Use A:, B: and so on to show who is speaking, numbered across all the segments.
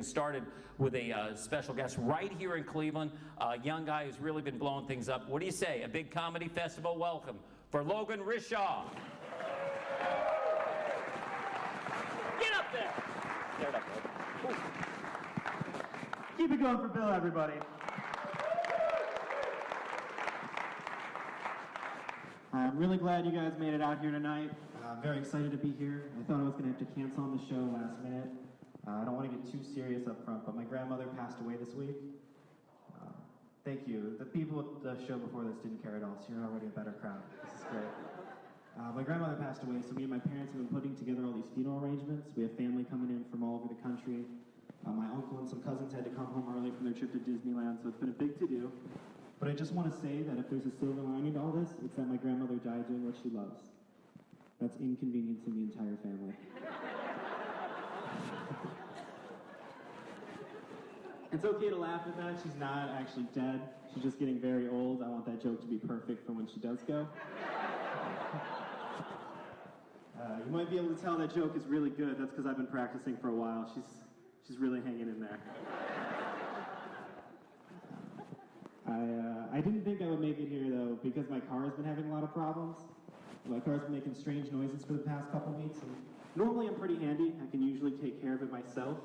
A: Started with a special guest right here in Cleveland, a young guy who's really been blowing things up. What do you say? A big comedy festival welcome for Logan Rishaw. Get up there! Get it up there.
B: Keep it going for Bill, everybody. I'm really glad you guys made it out here tonight. I'm very excited to be here. I thought I was going to have to cancel on the show last minute. I don't want to get too serious up front, but my grandmother passed away this week. Thank you. The people at the show before this didn't care at all, so you're already a better crowd. This is great. My grandmother passed away, so me and my parents have been putting together all these funeral arrangements. We have family coming in from all over the country. My uncle and some cousins had to come home early from their trip to Disneyland, so it's been a big to-do. But I just want to say that if there's a silver lining to all this, it's that my grandmother died doing what she loves. That's inconveniencing the entire family. It's okay to laugh at that. She's not actually dead. She's just getting very old. I want that joke to be perfect for when she does go. You might be able to tell that joke is really good. That's because I've been practicing for a while. She's really hanging in there. I didn't think I would make it here, though, because my car has been having a lot of problems. My car's been making strange noises for the past couple weeks. And normally I'm pretty handy. I can usually take care of it myself.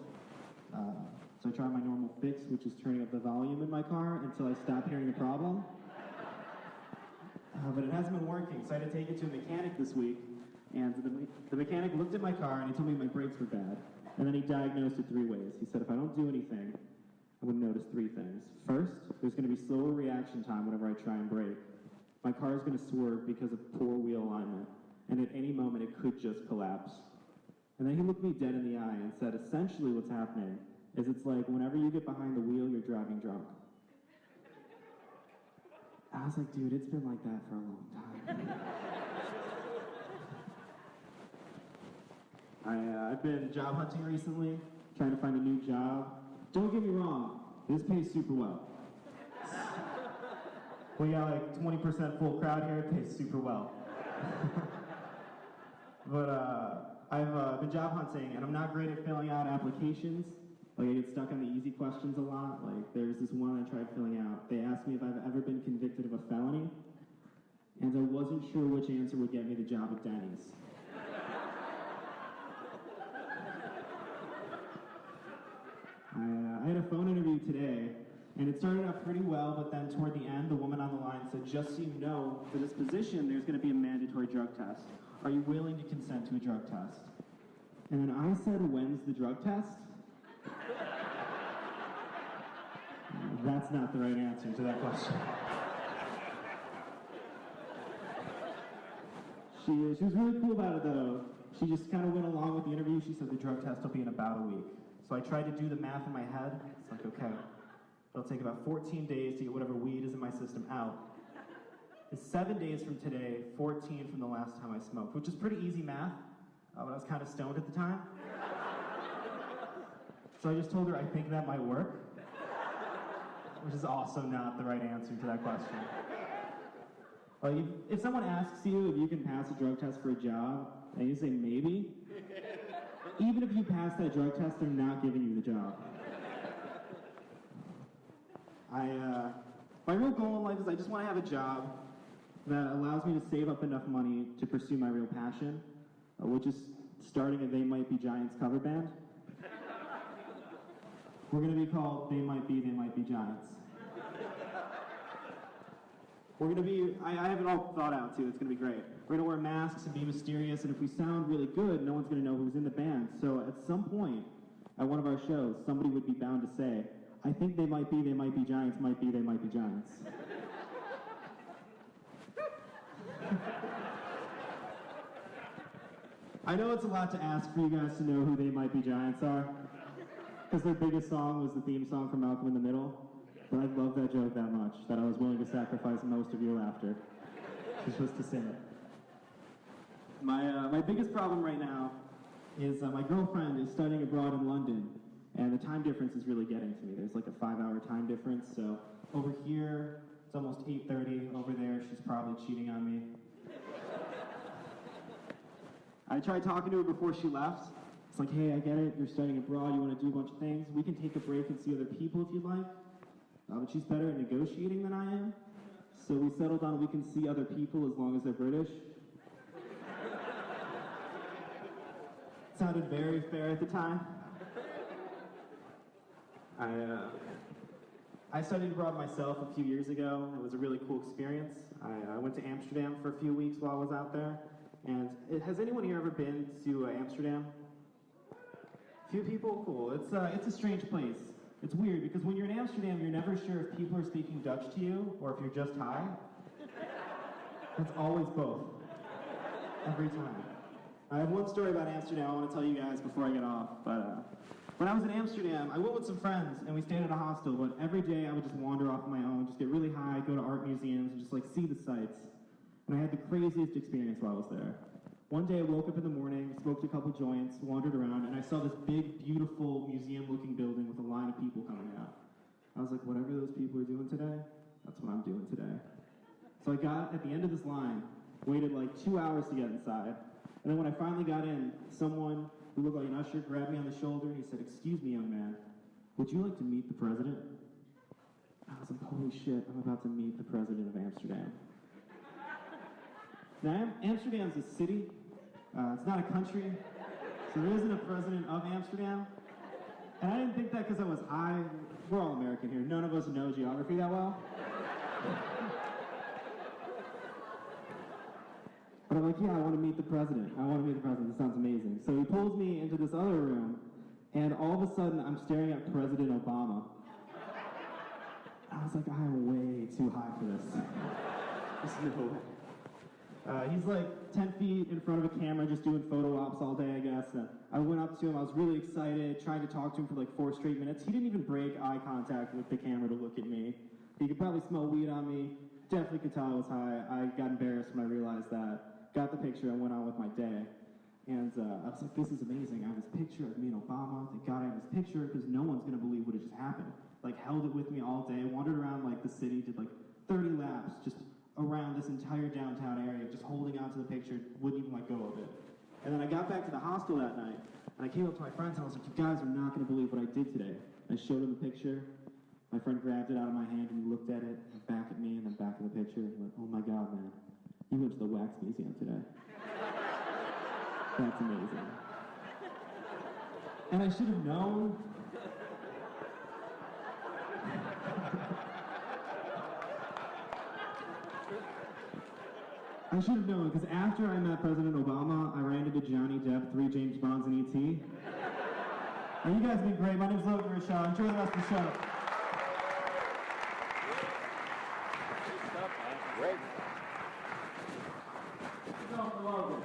B: So I try my normal fix, which is turning up the volume in my car until I stop hearing the problem. But it hasn't been working, so I had to take it to a mechanic this week. And the mechanic looked at my car and he told me my brakes were bad. And then he diagnosed it 3 ways. He said if I don't do anything, I'm going to notice 3 things. First, there's going to be slower reaction time whenever I try and brake. My car is going to swerve because of poor wheel alignment. And at any moment, it could just collapse. And then he looked me dead in the eye and said, essentially what's happening is it's like whenever you get behind the wheel, you're driving drunk. I was like, dude, it's been like that for a long time. I've been job hunting recently, trying to find a new job. Don't get me wrong, this pays super well. We got like 20% full crowd here, it pays super well. But I've been job hunting and I'm not great at filling out applications. Like I get stuck on the easy questions a lot. Like there's this one I tried filling out. They asked me if I've ever been convicted of a felony, and I wasn't sure which answer would get me the job at Denny's. I had a phone interview today, and it started out pretty well, but then toward the end, the woman on the line said, just so you know, for this position, there's going to be a mandatory drug test. Are you willing to consent to a drug test? And then I said, when's the drug test? That's not the right answer to that question. She was really cool about it, though. She just kind of went along with the interview. She said the drug test will be in about a week. So I tried to do the math in my head. It's like, okay, it'll take about 14 days to get whatever weed is in my system out. It's 7 days from today, 14 from the last time I smoked, which is pretty easy math, but I was kind of stoned at the time. So I just told her I think that might work, which is also not the right answer to that question. Like if someone asks you if you can pass a drug test for a job, and you say maybe, even if you pass that drug test, they're not giving you the job. My real goal in life is I just want to have a job that allows me to save up enough money to pursue my real passion, which is starting a They Might Be Giants cover band. We're going to be called They Might Be Giants. We're going to be, I have it all thought out too, it's going to be great. We're going to wear masks and be mysterious, and if we sound really good, no one's going to know who's in the band. So at some point, at one of our shows, somebody would be bound to say, I think They Might Be Giants, might be They Might Be Giants. I know it's a lot to ask for you guys to know who They Might Be Giants are, because their biggest song was the theme song from Malcolm in the Middle. But I love that joke that much that I was willing to sacrifice most of your laughter just to sing it. My biggest problem right now is my girlfriend is studying abroad in London, and the time difference is really getting to me. There's like a 5-hour time difference, so over here it's almost 8:30. Over there she's probably cheating on me. I tried talking to her before she left, It's like, hey, I get it, you're studying abroad, you want to do a bunch of things. We can take a break and see other people if you'd like. But she's better at negotiating than I am. So we settled on we can see other people as long as they're British. Sounded very fair at the time. I studied abroad myself a few years ago. It was a really cool experience. I went to Amsterdam for a few weeks while I was out there. And has anyone here ever been to Amsterdam? Few people? Cool. It's a strange place. It's weird because when you're in Amsterdam, you're never sure if people are speaking Dutch to you or if you're just high. It's always both. Every time. I have one story about Amsterdam I want to tell you guys before I get off. But when I was in Amsterdam, I went with some friends and we stayed at a hostel. But every day I would just wander off on my own, just get really high, go to art museums, and just like see the sights. And I had the craziest experience while I was there. One day I woke up in the morning, smoked a couple joints, wandered around, and I saw this big, beautiful, museum-looking building with a line of people coming out. I was like, whatever those people are doing today, that's what I'm doing today. So I got at the end of this line, waited like 2 hours to get inside, and then when I finally got in, someone who looked like an usher grabbed me on the shoulder and he said, "Excuse me, young man, would you like to meet the president?" I was like, holy shit, I'm about to meet the president of Amsterdam. Now, Amsterdam's a city, it's not a country, so there isn't a president of Amsterdam. And I didn't think that because I was high. We're all American here. None of us know geography that well. But I'm like, yeah, I want to meet the president. This sounds amazing. So he pulls me into this other room, and all of a sudden, I'm staring at President Obama. I was like, I am way too high for this. There's no way. He's like 10 feet in front of a camera just doing photo ops all day, I guess. And I went up to him, I was really excited, trying to talk to him for like 4 straight minutes. He didn't even break eye contact with the camera to look at me. He could probably smell weed on me, definitely could tell I was high. I got embarrassed when I realized that. Got the picture and went on with my day. And I was like, this is amazing. I have this picture of me and Obama. Thank God I have this picture because no one's gonna believe what had just happened. Like held it with me all day, wandered around like the city, did like 30 laps, just around this entire downtown area, just holding on to the picture, wouldn't even let go of it. And then I got back to the hostel that night, and I came up to my friends and I was like, you guys are not gonna believe what I did today. I showed him the picture. My friend grabbed it out of my hand and he looked at it, and back at me, and then back at the picture, and went, oh my God, man, you went to the wax museum today. That's amazing. And I should have known. I should have known, because after I met President Obama, I ran into Johnny Depp, 3 James Bonds, and E.T. And you guys have been great. My name's Logan Rishaw. Enjoy the rest of the show.
A: Great.
B: Go for Logan.